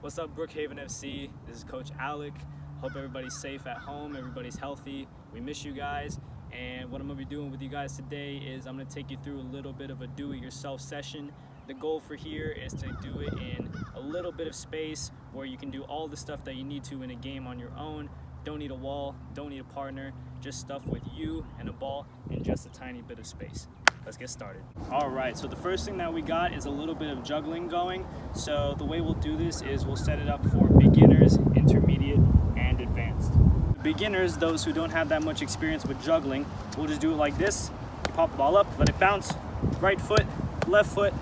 What's up, Brookhaven FC? This is Coach Alec. Hope everybody's safe at home, everybody's healthy. We miss you guys. And what I'm gonna be doing with you guys today is I'm gonna take you through a little bit of a do-it-yourself session. The goal for here is to do it in a little bit of space where you can do all the stuff that you need to in a game on your own. Don't need a wall, don't need a partner, just stuff with you and a ball in just a tiny bit of space. Let's get started. All right, so the first thing that we got is a little bit of juggling going. So the way we'll do this is we'll set it up for beginners, intermediate, and advanced. Beginners, those who don't have that much experience with juggling, we'll just do it like this. You pop the ball up, let it bounce, right foot, left foot,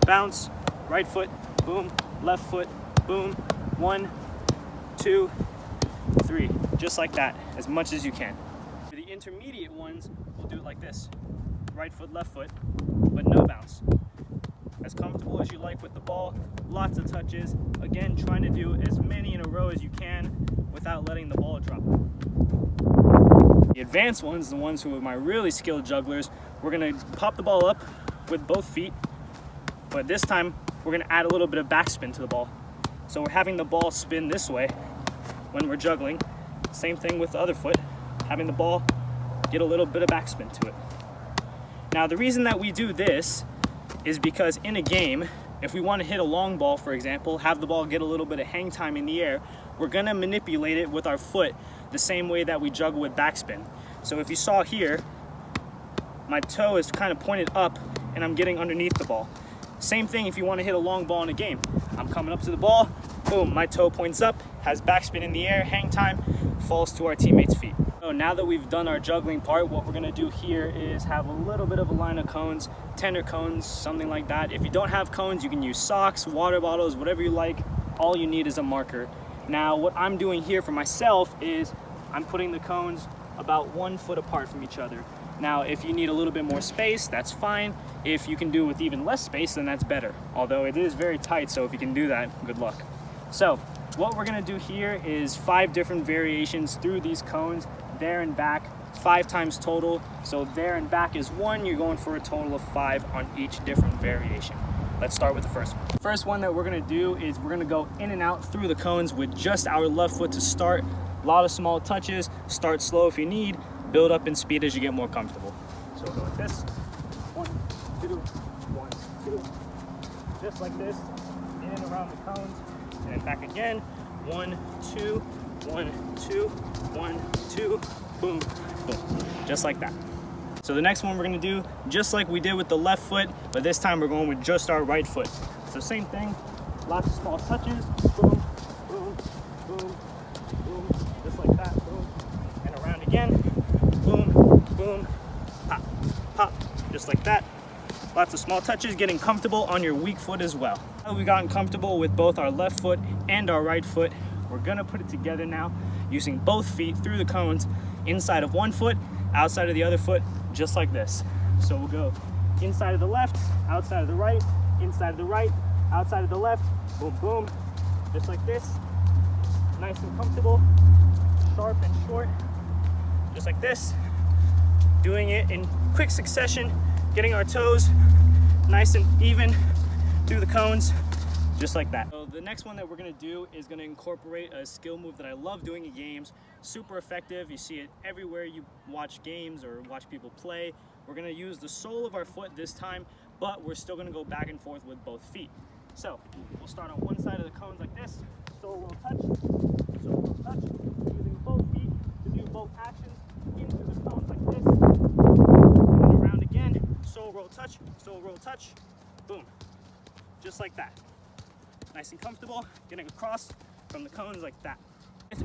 bounce, right foot, boom, left foot, boom, 1, 2, 3, just like that, as much as you can. For the intermediate ones, we'll do it like this. Right foot, left foot, but no bounce. As comfortable as you like with the ball, lots of touches. Again, trying to do as many in a row as you can without letting the ball drop. The advanced ones, the ones who are my really skilled jugglers, we're gonna pop the ball up with both feet, but this time we're gonna add a little bit of backspin to the ball. So we're having the ball spin this way when we're juggling. Same thing with the other foot, having the ball get a little bit of backspin to it. Now, the reason that we do this is because in a game, if we want to hit a long ball, for example, have the ball get a little bit of hang time in the air, we're going to manipulate it with our foot the same way that we juggle with backspin. So if you saw here, my toe is kind of pointed up and I'm getting underneath the ball. Same thing if you want to hit a long ball in a game. I'm coming up to the ball, boom, my toe points up, has backspin in the air, hang time, falls to our teammates' feet. So now that we've done our juggling part, what we're gonna do here is have a little bit of a line of cones, tender cones, something like that. If you don't have cones, you can use socks, water bottles, whatever you like. All you need is a marker. Now, what I'm doing here for myself is I'm putting the cones about 1 foot apart from each other. Now, if you need a little bit more space, that's fine. If you can do it with even less space, then that's better. Although it is very tight, so if you can do that, good luck. So, what we're gonna do here is 5 different variations through these cones, there and back, 5 times total. So there and back is 1, you're going for a total of 5 on each different variation. Let's start with the first one. First one that we're gonna do is we're gonna go in and out through the cones with just our left foot to start. A lot of small touches, start slow if you need, build up in speed as you get more comfortable. So we'll go like this, 1, 2, 1, 2, just like this, in and around the cones, and then back again, 1, 2, 1, 2, 1, 2, boom, boom, just like that. So the next one we're gonna do just like we did with the left foot, but this time we're going with just our right foot. So same thing, lots of small touches, boom, boom, boom, boom, just like that, boom, and around again, boom, boom, pop, pop, just like that. Lots of small touches, getting comfortable on your weak foot as well. Now we've gotten comfortable with both our left foot and our right foot. We're gonna put it together now using both feet through the cones, inside of 1 foot, outside of the other foot, just like this. So we'll go inside of the left, outside of the right, inside of the right, outside of the left, boom, boom, just like this. Nice and comfortable, sharp and short, just like this. Doing it in quick succession, getting our toes nice and even through the cones, just like that. So the next one that we're gonna do is gonna incorporate a skill move that I love doing in games. Super effective, you see it everywhere you watch games or watch people play. We're gonna use the sole of our foot this time, but we're still gonna go back and forth with both feet. So we'll start on one side of the cones like this, sole roll touch, using both feet to do both actions into the cones like this. And around again, sole roll touch, boom, just like that. Nice and comfortable, getting across from the cones like that.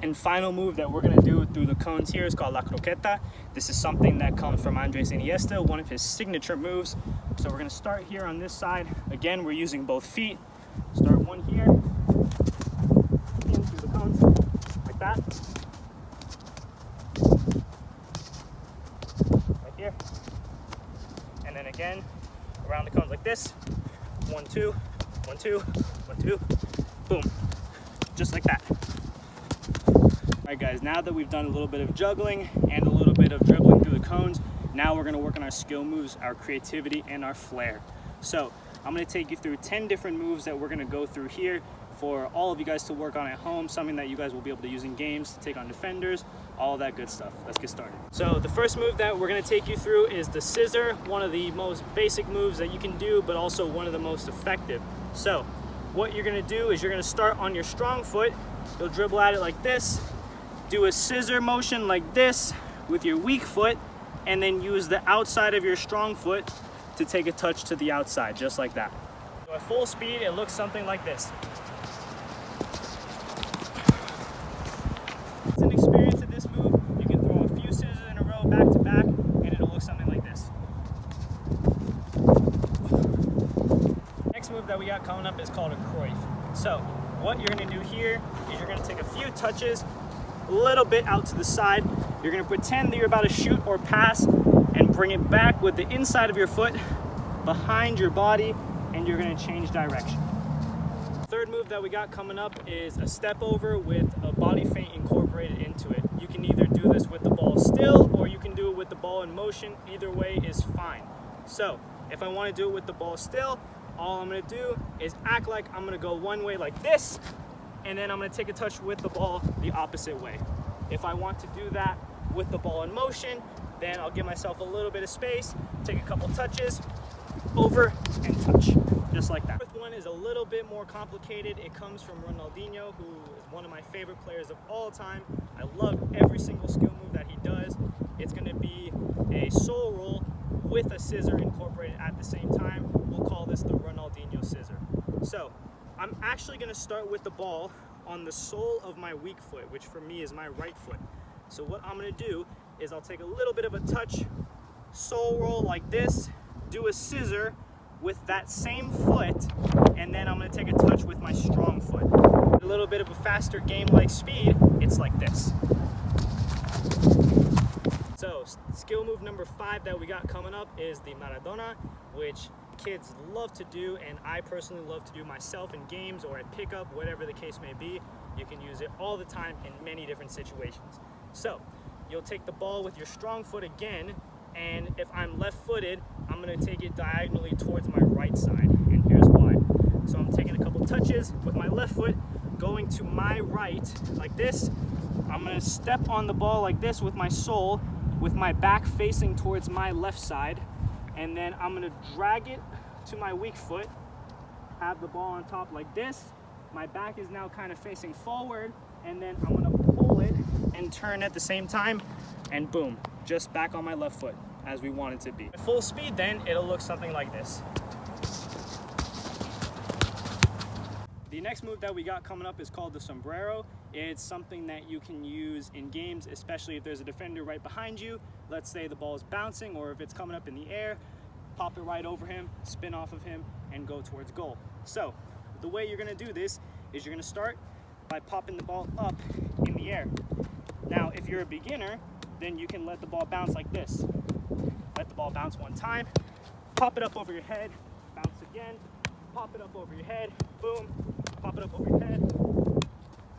And final move that we're gonna do through the cones here is called La Croqueta. This is something that comes from Andres Iniesta, one of his signature moves. So we're gonna start here on this side. Again, we're using both feet. Start one here, in through the cones, like that. Right here. And then again, around the cones like this. 1, 2, 1, 2, 1, 2, boom, just like that. All right guys, now that we've done a little bit of juggling and a little bit of dribbling through the cones, now we're gonna work on our skill moves, our creativity, and our flair. So I'm gonna take you through 10 different moves that we're gonna go through here. for all of you guys to work on at home, something that you guys will be able to use in games to take on defenders, all that good stuff. Let's get started. So the first move that we're gonna take you through is the scissor, one of the most basic moves that you can do, but also one of the most effective. So what you're gonna do is you're gonna start on your strong foot, you'll dribble at it like this, do a scissor motion like this with your weak foot, and then use the outside of your strong foot to take a touch to the outside, just like that. So at full speed, it looks something like this. It's an experience at this move. You can throw a few scissors in a row back to back, and it'll look something like this. Next move that we got coming up is called a Cruyff. So what you're gonna do here is you're gonna take a few touches, a little bit out to the side. You're gonna pretend that you're about to shoot or pass and bring it back with the inside of your foot behind your body, and you're gonna change direction. Third move that we got coming up is a step over with a body feint incorporated into it. You can either do this with the ball still, or you can do it with the ball in motion. Either way is fine. So if I want to do it with the ball still, all I'm going to do is act like I'm going to go one way like this, and then I'm going to take a touch with the ball the opposite way. If I want to do that with the ball in motion, then I'll give myself a little bit of space, take a couple touches, over and touch, just like that. The fourth one is a little bit more complicated. It comes from Ronaldinho, who is one of my favorite players of all time. I love every single skill move that he does. It's going to be a soul roll with a scissor incorporated at the same time. We'll call this the Ronaldinho scissor. So I'm actually going to start with the ball on the sole of my weak foot, which for me is my right foot. So what I'm going to do is I'll take a little bit of a touch, soul roll like this, do a scissor with that same foot, and then I'm going to take a touch with my strong foot. A little bit of a faster game-like speed, it's like this. So skill move number 5 that we got coming up is the Maradona, which kids love to do, and I personally love to do myself in games or at pickup, whatever the case may be. You can use it all the time in many different situations. So you'll take the ball with your strong foot again, and if I'm left-footed, I'm going to take it diagonally towards my right side, and here's why. So I'm taking a couple touches with my left foot, going to my right like this. I'm going to step on the ball like this with my sole, with my back facing towards my left side, and then I'm going to drag it to my weak foot, have the ball on top like this. My back is now kind of facing forward, and then I'm going to pull it and turn at the same time, and boom, just back on my left foot as we want it to be. At full speed then, it'll look something like this. The next move that we got coming up is called the sombrero. It's something that you can use in games, especially if there's a defender right behind you. Let's say the ball is bouncing, or if it's coming up in the air, pop it right over him, spin off of him, and go towards goal. So the way you're gonna do this is you're gonna start by popping the ball up in the air. Now, if you're a beginner, then you can let the ball bounce like this. Let the ball bounce one time, pop it up over your head, bounce again, pop it up over your head, boom, pop it up over your head,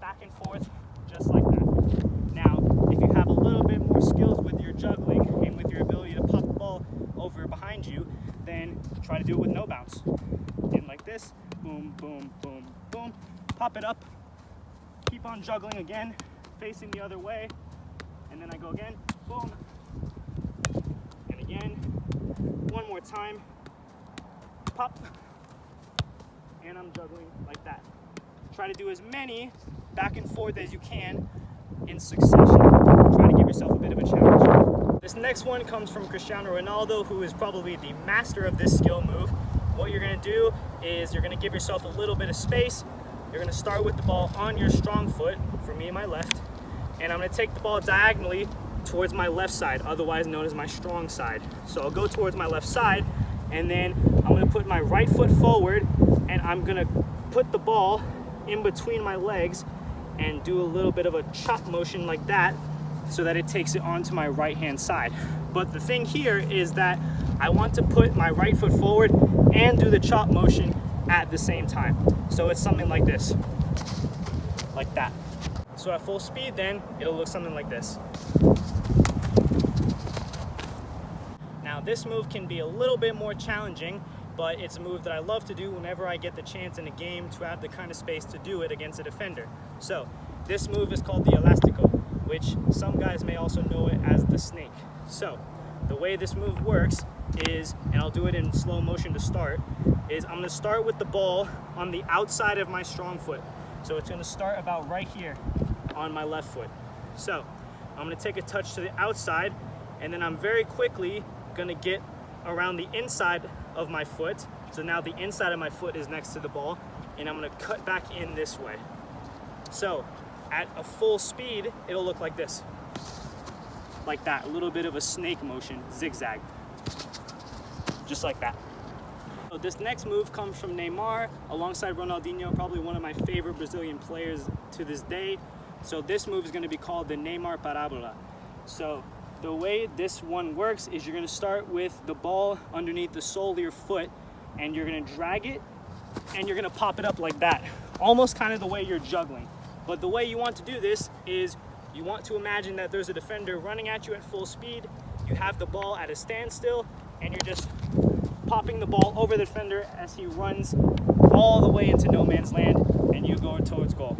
back and forth, just like that. Now, if you have a little bit more skills with your juggling and with your ability to pop the ball over behind you, then try to do it with no bounce. In like this, boom, boom, boom, boom, pop it up, keep on juggling again, facing the other way, and then I go again, boom, and again, one more time, pop, and I'm juggling like that. Try to do as many back and forth as you can in succession. Try to give yourself a bit of a challenge. This next one comes from Cristiano Ronaldo, who is probably the master of this skill move. What you're gonna do is you're gonna give yourself a little bit of space. You're gonna start with the ball on your strong foot, for me, my left, and I'm gonna take the ball diagonally towards my left side, otherwise known as my strong side. So I'll go towards my left side, and then I'm gonna put my right foot forward, and I'm gonna put the ball in between my legs and do a little bit of a chop motion like that, so that it takes it onto my right hand side. But the thing here is that I want to put my right foot forward and do the chop motion at the same time. So it's something like this, like that. So at full speed then, it'll look something like this. Now this move can be a little bit more challenging but it's a move that I love to do whenever I get the chance in a game to have the kind of space to do it against a defender. So this move is called the elastico, which some guys may also know it as the snake. So the way this move works is, and I'll do it in slow motion to start, is I'm gonna start with the ball on the outside of my strong foot. So it's gonna start about right here on my left foot. So I'm gonna take a touch to the outside, and then I'm very quickly gonna get around the inside of my foot. So now the inside of my foot is next to the ball, and I'm gonna cut back in this way. So at a full speed, it'll look like this. Like that, a little bit of a snake motion, zigzag. Just like that. So this next move comes from Neymar alongside Ronaldinho, probably one of my favorite Brazilian players to this day. So this move is gonna be called the Neymar parabola. So the way this one works is you're gonna start with the ball underneath the sole of your foot, and you're gonna drag it, and you're gonna pop it up like that. Almost kind of the way you're juggling. But the way you want to do this is you want to imagine that there's a defender running at you at full speed, you have the ball at a standstill, and you're just popping the ball over the defender as he runs all the way into no man's land, and you go towards goal.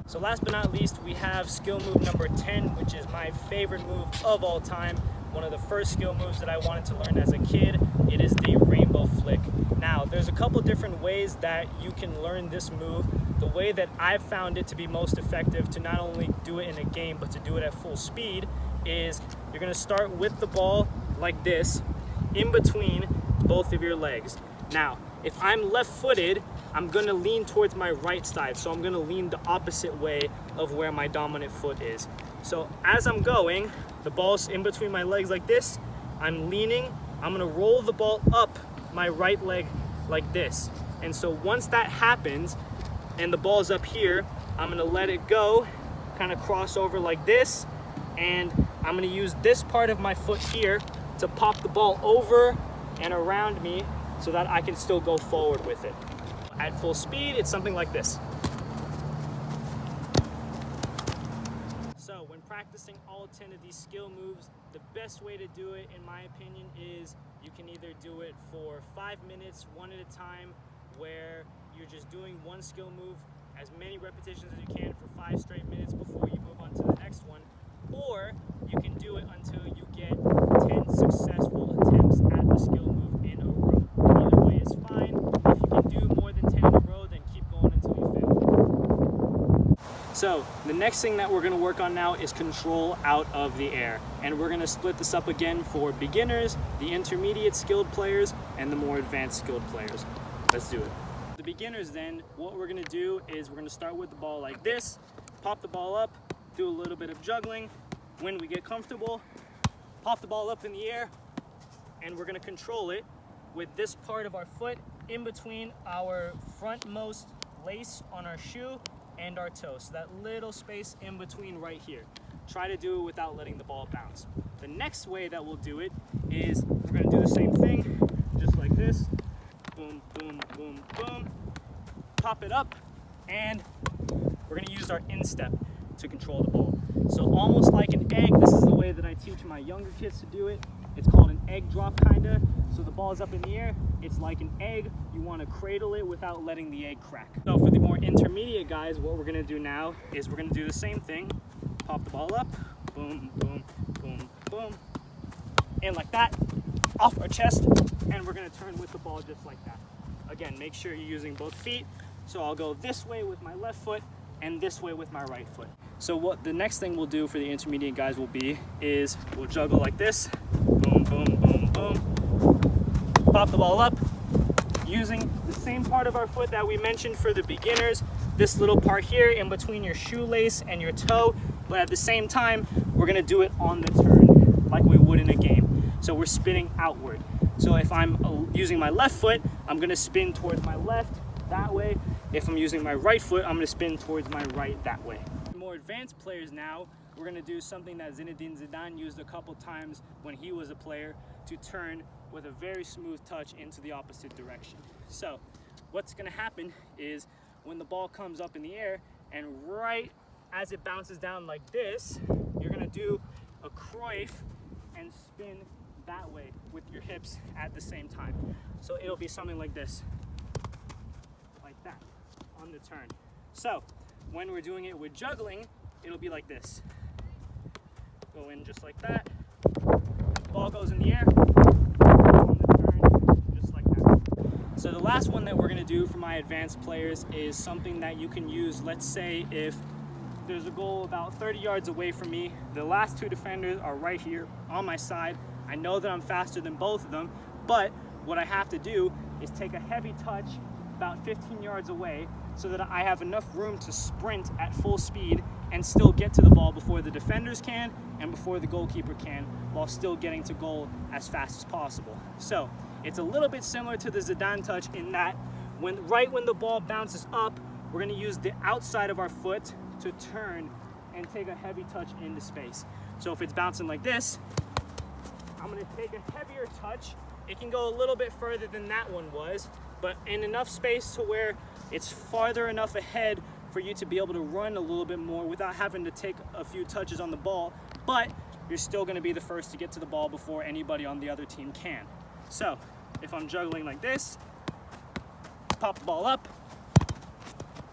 So last but not least, we have skill move number 10, which is my favorite move of all time. One of the first skill moves that I wanted to learn as a kid. It is the rainbow flick. Now, there's a couple different ways that you can learn this move. The way that I've found it to be most effective to not only do it in a game, but to do it at full speed is you're gonna start with the ball like this, in between both of your legs. Now, if I'm left-footed, I'm gonna lean towards my right side, so I'm gonna lean the opposite way of where my dominant foot is. So as I'm going, the ball's in between my legs like this, I'm leaning, I'm gonna roll the ball up my right leg like this. And so once that happens, and the ball's up here, I'm gonna let it go, kind of cross over like this, and I'm gonna use this part of my foot here to pop the ball over and around me so that I can still go forward with it. At full speed, it's something like this. So when practicing all 10 of these skill moves, the best way to do it, in my opinion, is you can either do it for 5 minutes, one at a time, where you're just doing one skill move, as many repetitions as you can for 5 straight minutes before you move on to the next one, or you can do it until you get 10 successful attempts at the skill move in a row. Either way is fine. If you can do more than 10 in a row, then keep going until you fail. So the next thing that we're going to work on now is control out of the air, and we're going to split this up again for beginners, the intermediate skilled players, and the more advanced skilled players. Let's do it. The beginners then, what we're going to do is we're going to start with the ball like this, pop the ball up, do a little bit of juggling. When we get comfortable, pop the ball up in the air, and we're gonna control it with this part of our foot in between our frontmost lace on our shoe and our toe. So that little space in between right here. Try to do it without letting the ball bounce. The next way that we'll do it is we're gonna do the same thing, just like this. Boom, boom, boom, boom. Pop it up, and we're gonna use our instep to control the ball. So almost like an egg, this is the way that I teach my younger kids to do it. It's called an egg drop kinda. So the ball is up in the air, it's like an egg. You wanna cradle it without letting the egg crack. So for the more intermediate guys, what we're gonna do now is we're gonna do the same thing. Pop the ball up, boom, boom, boom, boom. And like that, off our chest, and we're gonna turn with the ball just like that. Again, make sure you're using both feet. So I'll go this way with my left foot, and this way with my right foot. So what the next thing we'll do for the intermediate guys will be is we'll juggle like this, boom, boom, boom, boom, pop the ball up, using the same part of our foot that we mentioned for the beginners, this little part here in between your shoelace and your toe, but at the same time, we're gonna do it on the turn, like we would in a game. So we're spinning outward. So if I'm using my left foot, I'm gonna spin towards my left that way. If I'm using my right foot, I'm gonna spin towards my right that way. More advanced players now, we're gonna do something that Zinedine Zidane used a couple times when he was a player, to turn with a very smooth touch into the opposite direction. So what's gonna happen is when the ball comes up in the air, and right as it bounces down like this, you're gonna do a Cruyff and spin that way with your hips at the same time. So it'll be something like this, like that, on the turn. So when we're doing it with juggling, it'll be like this. Go in just like that, ball goes in the air, on the turn, just like that. So the last one that we're gonna do for my advanced players is something that you can use, let's say if there's a goal about 30 yards away from me, the last two defenders are right here on my side. I know that I'm faster than both of them, but what I have to do is take a heavy touch about 15 yards away so that I have enough room to sprint at full speed and still get to the ball before the defenders can and before the goalkeeper can, while still getting to goal as fast as possible. So it's a little bit similar to the Zidane touch in that right when the ball bounces up, we're gonna use the outside of our foot to turn and take a heavy touch into space. So if it's bouncing like this, I'm gonna take a heavier touch. It can go a little bit further than that one was, but in enough space to where it's farther enough ahead for you to be able to run a little bit more without having to take a few touches on the ball, but you're still gonna be the first to get to the ball before anybody on the other team can. So if I'm juggling like this, pop the ball up,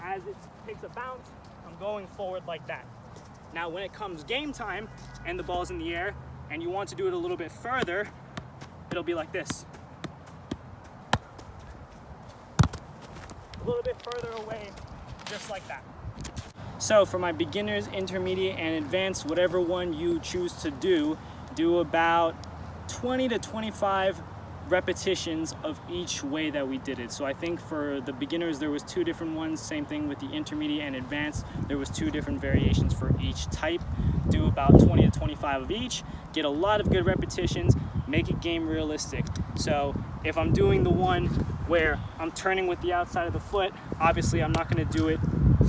as it takes a bounce, I'm going forward like that. Now when it comes game time and the ball's in the air and you want to do it a little bit further, it'll be like this. A little bit further away, just like that. So for my beginners, intermediate, and advanced, whatever one you choose to do about 20 to 25 repetitions of each way that we did it. So I think for the beginners there was 2 different ones, same thing with the intermediate and advanced, there was 2 different variations for each type. Do about 20 to 25 of each, get a lot of good repetitions, make it game realistic. So if I'm doing the one where I'm turning with the outside of the foot, obviously I'm not going to do it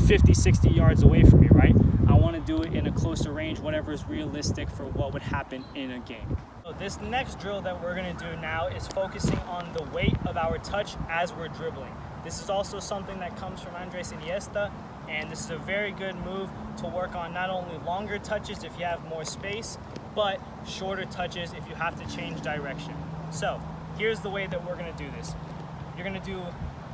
50, 60 yards away from me, right? I want to do it in a closer range, whatever is realistic for what would happen in a game. So this next drill that we're going to do now is focusing on the weight of our touch as we're dribbling. This is also something that comes from Andres Iniesta, and this is a very good move to work on not only longer touches if you have more space, but shorter touches if you have to change direction. So here's the way that we're going to do this. You're going to do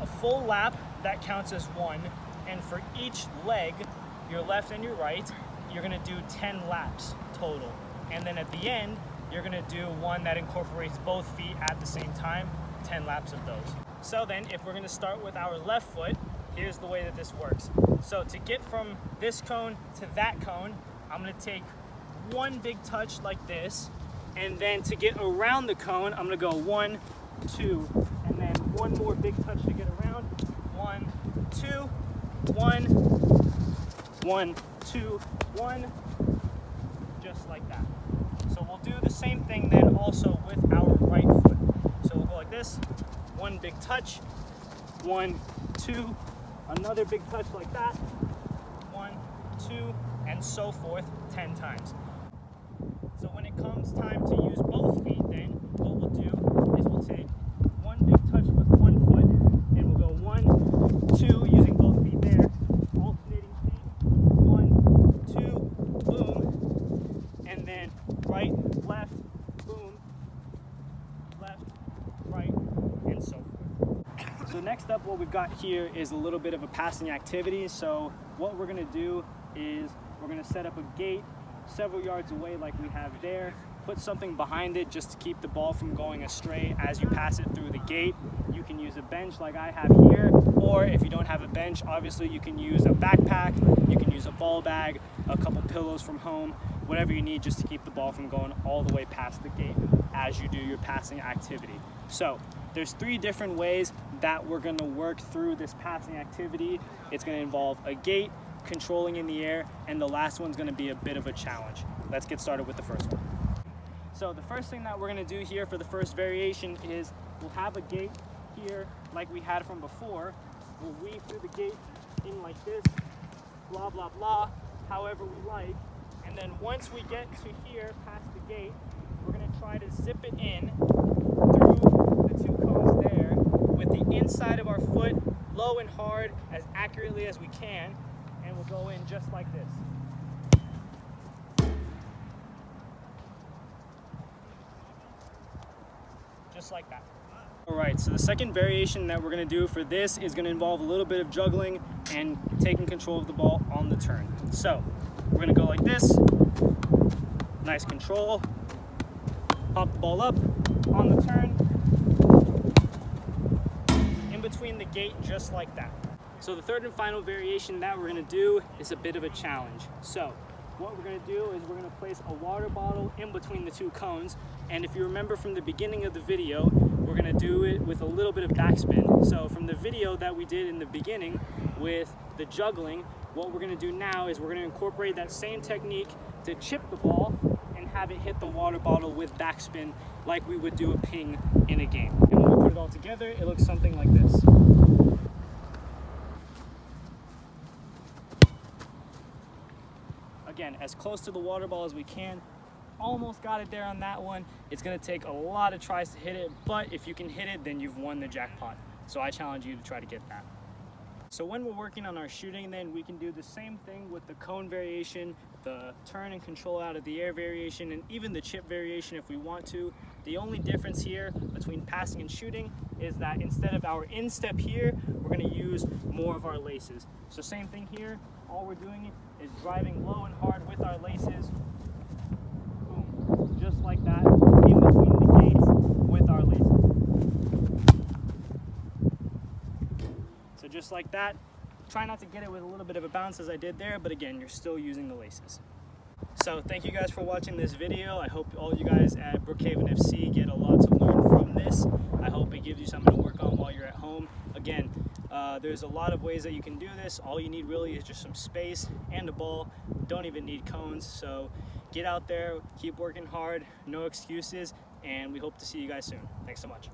a full lap that counts as 1, and for each leg, your left and your right, you're going to do 10 laps total. And then at the end, you're going to do one that incorporates both feet at the same time, 10 laps of those. So then if we're going to start with our left foot, here's the way that this works. So to get from this cone to that cone, I'm going to take one big touch like this, and then to get around the cone, I'm going to go 1, 2, and then one more big touch to get around. 1, 2, 1, 1, 2, 1, just like that. So we'll do the same thing then also with our right foot. So we'll go like this, one big touch, 1, 2, another big touch like that, 1, 2, and so forth 10 times. So when it comes time to use both feet then, what we'll do is we'll take one big touch with one foot, and we'll go 1, 2, using both feet there, alternating feet, 1, 2, boom, and then right, left, boom, left, right, and so forth. So next up, what we've got here is a little bit of a passing activity. So what we're gonna do is we're gonna set up a gate several yards away like we have there, put something behind it just to keep the ball from going astray as you pass it through the gate. You can use a bench like I have here, or if you don't have a bench, obviously you can use a backpack, you can use a ball bag, a couple pillows from home, whatever you need just to keep the ball from going all the way past the gate as you do your passing activity. So there's 3 different ways that we're going to work through this passing activity. It's going to involve a gate, controlling in the air, and the last one's going to be a bit of a challenge. Let's get started with the first one. So the first thing that we're going to do here for the first variation is we'll have a gate here like we had from before. We'll weave through the gate in like this, blah blah blah, however we like, and then once we get to here past the gate, we're going to try to zip it in through the 2 cones there with the inside of our foot low and hard as accurately as we can, and we'll go in just like this. just like that. All right, so the second variation that we're gonna do for this is gonna involve a little bit of juggling and taking control of the ball on the turn. So we're gonna go like this, nice control, pop the ball up on the turn, in between the gate, just like that. So the third and final variation that we're gonna do is a bit of a challenge. So what we're gonna do is we're gonna place a water bottle in between the two cones, and if you remember from the beginning of the video, we're gonna do it with a little bit of backspin. So from the video that we did in the beginning with the juggling, what we're gonna do now is we're gonna incorporate that same technique to chip the ball and have it hit the water bottle with backspin like we would do a ping in a game. And when we put it all together, it looks something like this. Again, as close to the water ball as we can. Almost got it there on that one. It's gonna take a lot of tries to hit it, but if you can hit it, then you've won the jackpot. So I challenge you to try to get that. So when we're working on our shooting, then we can do the same thing with the cone variation, the turn and control out of the air variation, and even the chip variation if we want to. The only difference here between passing and shooting is that instead of our instep here, we're gonna use more of our laces. So same thing here, all we're doing is driving low and hard with our laces, boom, just like that, in between the gates with our laces. So just like that. Try not to get it with a little bit of a bounce as I did there, but again, you're still using the laces. So thank you guys for watching this video. I hope all you guys at Brookhaven FC get a lot to learn from this. I hope it gives you something to work on while you're at home. Again, there's a lot of ways that you can do this. All you need really is just some space and a ball. Don't even need cones. So get out there, keep working hard, no excuses, and we hope to see you guys soon. Thanks so much.